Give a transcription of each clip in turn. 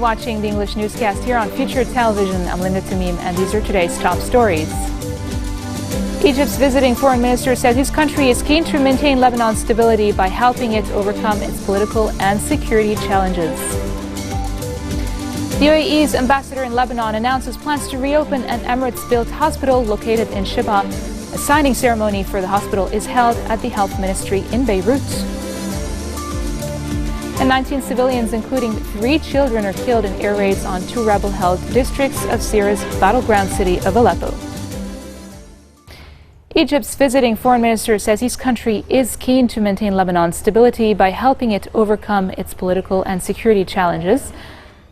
watching the English newscast here on Future Television. I'm Linda Tamim, and these are today's top stories. Egypt's visiting foreign minister said his country is keen to maintain Lebanon's stability by helping it overcome its political and security challenges. The UAE's ambassador in Lebanon announces plans to reopen an Emirates-built hospital located in Shibha. A signing ceremony for the hospital is held at the Health Ministry in Beirut. And 19 civilians, including 3 children, are killed in air raids on 2 rebel-held districts of Syria's battleground city of Aleppo. Egypt's visiting foreign minister says his country is keen to maintain Lebanon's stability by helping it overcome its political and security challenges.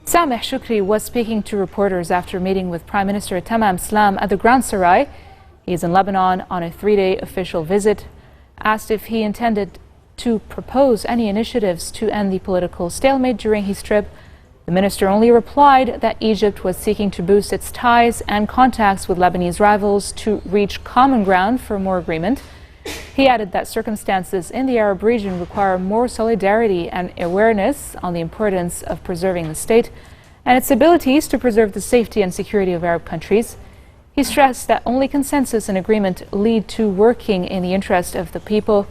Sameh Shukri was speaking to reporters after meeting with Prime Minister Tamam Slam at the Grand Sarai. He is in Lebanon on a 3-day official visit. Asked if he intended to propose any initiatives to end the political stalemate during his trip, the minister only replied that Egypt was seeking to boost its ties and contacts with Lebanese rivals to reach common ground for more agreement. He added that circumstances in the Arab region require more solidarity and awareness on the importance of preserving the state and its abilities to preserve the safety and security of Arab countries. He stressed that only consensus and agreement lead to working in the interest of the people.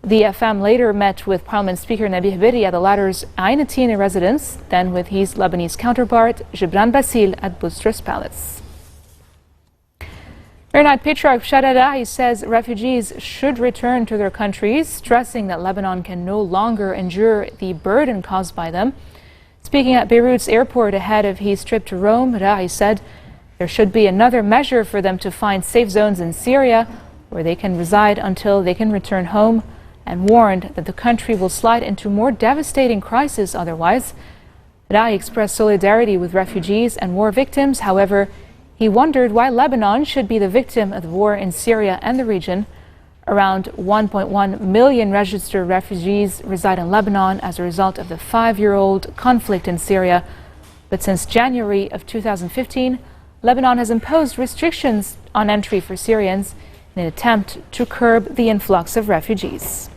The FM later met with Parliament Speaker Nabih Berri at the latter's Ain Atina residence, then with his Lebanese counterpart Gibran Bassil at Boutros Palace. Maronite Patriarch Shada Dahi says refugees should return to their countries, stressing that Lebanon can no longer endure the burden caused by them. Speaking at Beirut's airport ahead of his trip to Rome, Dahi said there should be another measure for them to find safe zones in Syria where they can reside until they can return home, and warned that the country will slide into more devastating crisis otherwise. Dahi expressed solidarity with refugees and war victims. However, he wondered why Lebanon should be the victim of the war in Syria and the region. Around 1.1 million registered refugees reside in Lebanon as a result of the 5-year-old conflict in Syria. But since January of 2015, Lebanon has imposed restrictions on entry for Syrians in an attempt to curb the influx of refugees.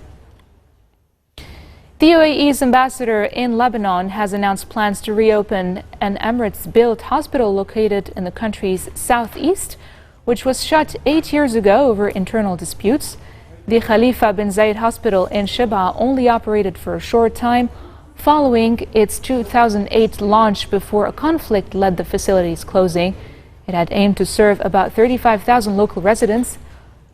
The UAE's ambassador in Lebanon has announced plans to reopen an Emirates-built hospital located in the country's southeast, which was shut 8 years ago over internal disputes. The Khalifa bin Zayed Hospital in Shibha only operated for a short time following its 2008 launch before a conflict led the facility's closing. It had aimed to serve about 35,000 local residents.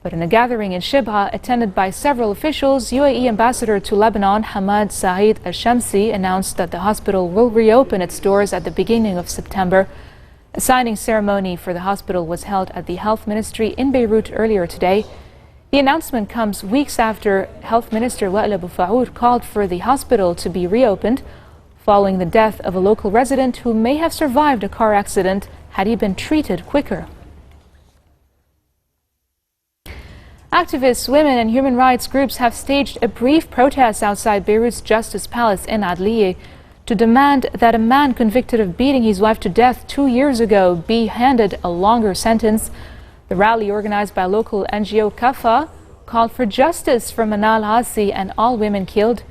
But in a gathering in Shibha attended by several officials, UAE Ambassador to Lebanon Hamad Saeed Al-Shamsi announced that the hospital will reopen its doors at the beginning of September. A signing ceremony for the hospital was held at the Health Ministry in Beirut earlier today. The announcement comes weeks after Health Minister Wael Abu Faour called for the hospital to be reopened following the death of a local resident who may have survived a car accident had he been treated quicker. Activists, women and human rights groups have staged a brief protest outside Beirut's Justice Palace in Adliye to demand that a man convicted of beating his wife to death 2 years ago be handed a longer sentence. The rally, organized by local NGO Kafa, called for justice for Manal Asi and all women killed.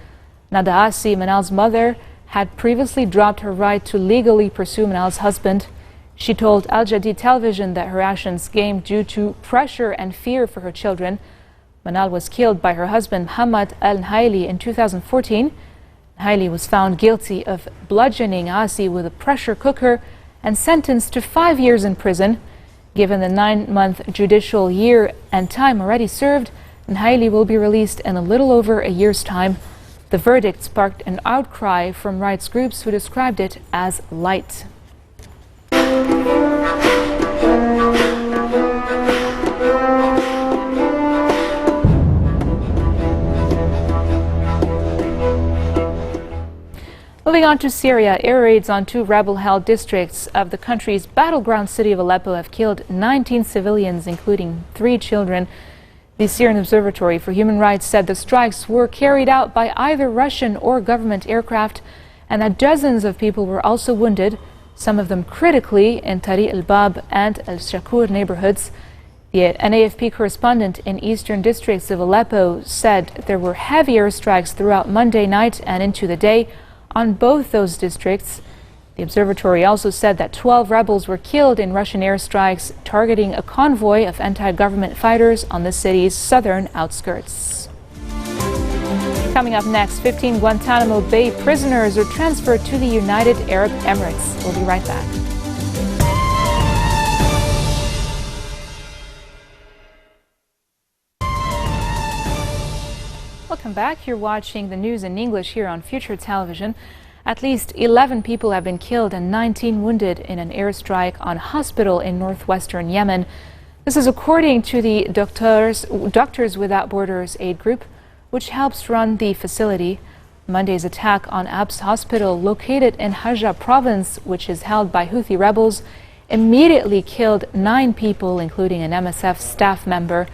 Nada Asi, Manal's mother, had previously dropped her right to legally pursue Manal's husband. She told Al Jadid television that her actions came due to pressure and fear for her children. Manal was killed by her husband Muhammad Al-Nhaili in 2014. Nhaili was found guilty of bludgeoning Asi with a pressure cooker and sentenced to 5 years in prison. Given the 9-month judicial year and time already served, Nhaili will be released in a little over a year's time. The verdict sparked an outcry from rights groups who described it as light. Moving on to Syria, air raids on 2 rebel-held districts of the country's battleground city of Aleppo have killed 19 civilians, including 3 children. The Syrian Observatory for Human Rights said the strikes were carried out by either Russian or government aircraft and that dozens of people were also wounded, some of them critically, in Tariq al-Bab and al-Shakur neighborhoods. The NAFP correspondent in eastern districts of Aleppo said there were heavy airstrikes throughout Monday night and into the day on both those districts. The The observatory also said that 12 rebels were killed in Russian airstrikes targeting a convoy of anti-government fighters on the city's southern outskirts. Coming up next, 15 Guantanamo Bay prisoners are transferred to the United Arab Emirates. We'll be right back. Welcome back. You're watching the news in English here on Future Television. At least 11 people have been killed and 19 wounded in an airstrike on a hospital in northwestern Yemen. This is according to the Doctors Without Borders aid group, which helps run the facility. Monday's attack on Abs Hospital, located in Hajjah province, which is held by Houthi rebels, immediately killed 9 people, including an MSF staff member.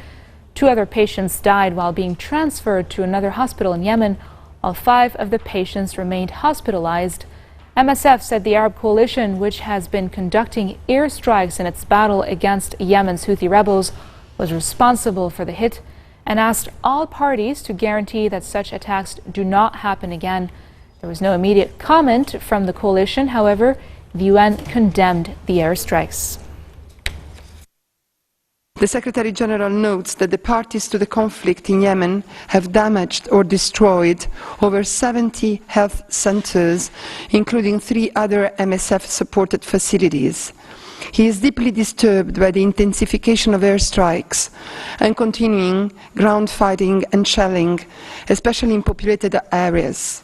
2 other patients died while being transferred to another hospital in Yemen, while 5 of the patients remained hospitalized. MSF said the Arab coalition, which has been conducting airstrikes in its battle against Yemen's Houthi rebels, was responsible for the hit and asked all parties to guarantee that such attacks do not happen again. There was no immediate comment from the coalition. However, the UN condemned the airstrikes. The Secretary General notes that the parties to the conflict in Yemen have damaged or destroyed over 70 health centers, including 3 other MSF-supported facilities. He is deeply disturbed by the intensification of airstrikes and continuing ground fighting and shelling, especially in populated areas.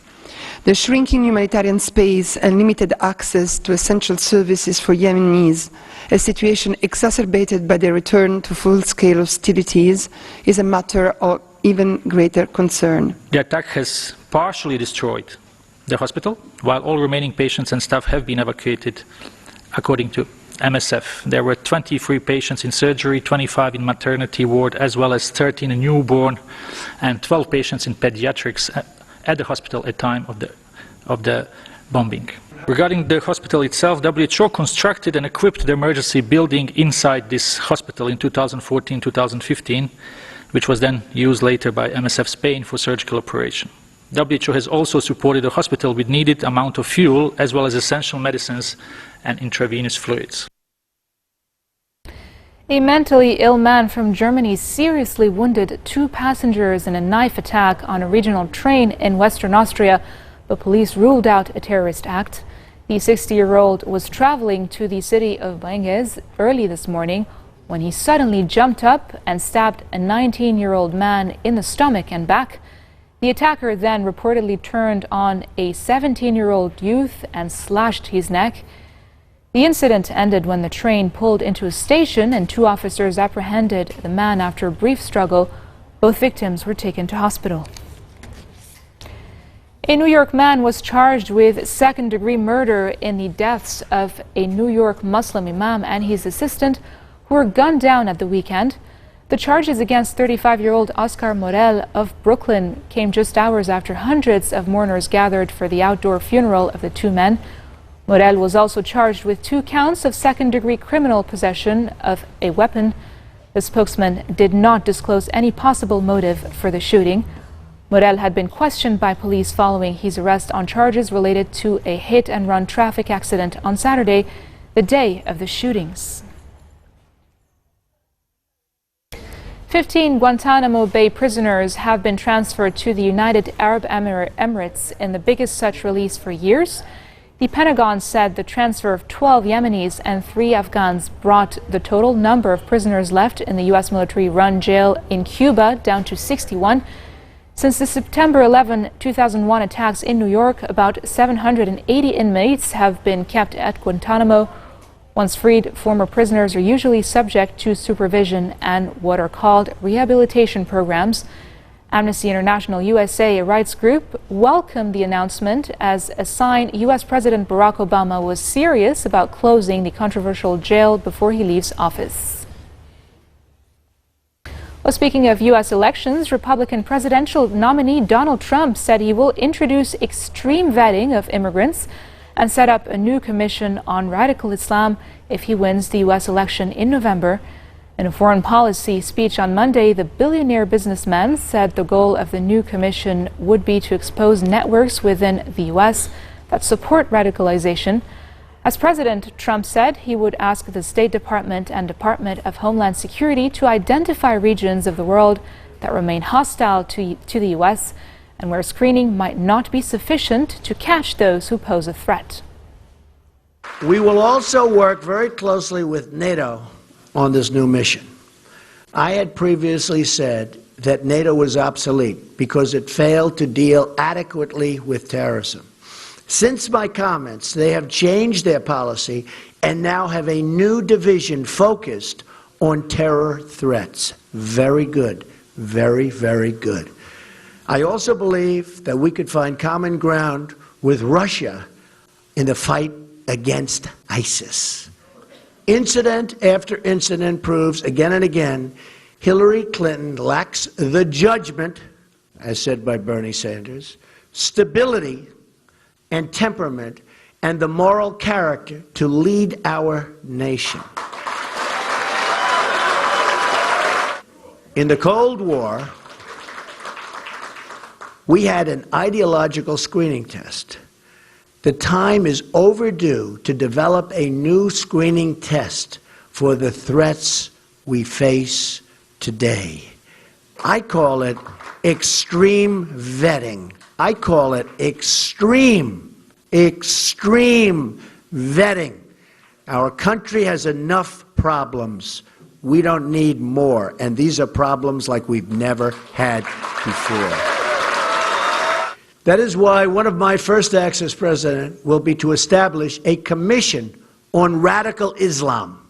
The shrinking humanitarian space and limited access to essential services for Yemenis, a situation exacerbated by the return to full-scale hostilities, is a matter of even greater concern. The attack has partially destroyed the hospital, while all remaining patients and staff have been evacuated, according to MSF. There were 23 patients in surgery, 25 in maternity ward, as well as 13 in newborn and 12 patients in pediatrics at the hospital at the time of the bombing. Regarding the hospital itself, WHO constructed and equipped the emergency building inside this hospital in 2014-2015, which was then used later by MSF Spain for surgical operation. WHO has also supported the hospital with needed amount of fuel, as well as essential medicines and intravenous fluids. A mentally ill man from Germany seriously wounded 2 passengers in a knife attack on a regional train in Western Austria, but police ruled out a terrorist act. The 60-year-old was traveling to the city of Bainges early this morning when he suddenly jumped up and stabbed a 19-year-old man in the stomach and back. The attacker then reportedly turned on a 17-year-old youth and slashed his neck. The incident ended when the train pulled into a station and 2 officers apprehended the man after a brief struggle. Both victims were taken to hospital. A New York man was charged with second-degree murder in the deaths of a New York Muslim imam and his assistant, who were gunned down at the weekend. The charges against 35-year-old Oscar Morel of Brooklyn came just hours after hundreds of mourners gathered for the outdoor funeral of the 2 men. Morel was also charged with 2 counts of second-degree criminal possession of a weapon. The spokesman did not disclose any possible motive for the shooting. Morel had been questioned by police following his arrest on charges related to a hit-and-run traffic accident on Saturday, the day of the shootings. 15 Guantanamo Bay prisoners have been transferred to the United Arab Emirates in the biggest such release for years. The Pentagon said the transfer of 12 Yemenis and 3 Afghans brought the total number of prisoners left in the U.S. military-run jail in Cuba down to 61. Since the September 11, 2001 attacks in New York, about 780 inmates have been kept at Guantanamo. Once freed, former prisoners are usually subject to supervision and what are called rehabilitation programs. Amnesty International USA, a rights group, welcomed the announcement as a sign U.S. President Barack Obama was serious about closing the controversial jail before he leaves office. Well, speaking of U.S. elections, Republican presidential nominee Donald Trump said he will introduce extreme vetting of immigrants and set up a new commission on radical Islam if he wins the U.S. election in November. In a foreign policy speech on Monday, the billionaire businessman said the goal of the new commission would be to expose networks within the U.S. that support radicalization. As President Trump said, he would ask the State Department and Department of Homeland Security to identify regions of the world that remain hostile to the U.S. and where screening might not be sufficient to catch those who pose a threat. We will also work very closely with NATO on this new mission. I had previously said that NATO was obsolete because it failed to deal adequately with terrorism. Since my comments, they have changed their policy and now have a new division focused on terror threats. Very good. Very, very good. I also believe that we could find common ground with Russia in the fight against ISIS. Incident after incident proves again and again Hillary Clinton lacks the judgment, as said by Bernie Sanders, stability and temperament, and the moral character to lead our nation. In the Cold War, we had an ideological screening test. The time is overdue to develop a new screening test for the threats we face today. I call it extreme vetting. I call it extreme vetting. Our country has enough problems. We don't need more. And these are problems like we've never had before. That is why one of my first acts as president will be to establish a commission on radical Islam,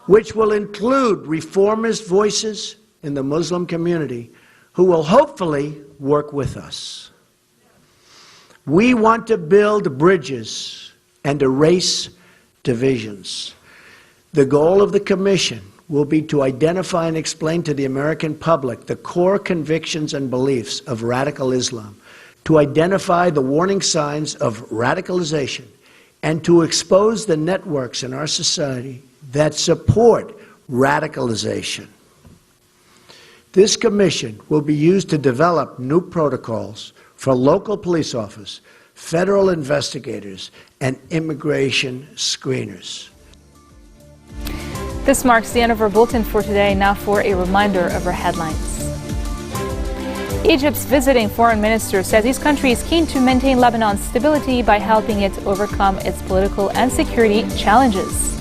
which will include reformist voices in the Muslim community who will hopefully work with us. We want to build bridges and erase divisions. The goal of the commission will be to identify and explain to the American public the core convictions and beliefs of radical Islam, to identify the warning signs of radicalization, and to expose the networks in our society that support radicalization. This commission will be used to develop new protocols for local police officers, federal investigators, and immigration screeners. This marks the end of our bulletin for today. Now for a reminder of our headlines. Egypt's visiting foreign minister says his country is keen to maintain Lebanon's stability by helping it overcome its political and security challenges.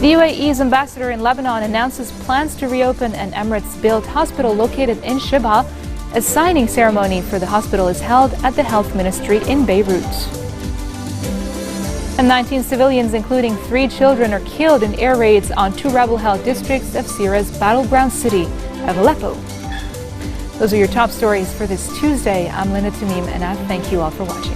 The UAE's ambassador in Lebanon announces plans to reopen an Emirates-built hospital located in Shibha. A signing ceremony for the hospital is held at the health ministry in Beirut. And 19 civilians, including 3 children, are killed in air raids on 2 rebel-held districts of Syria's battleground city of Aleppo. Those are your top stories for this Tuesday. I'm Lina Tamim, and I thank you all for watching.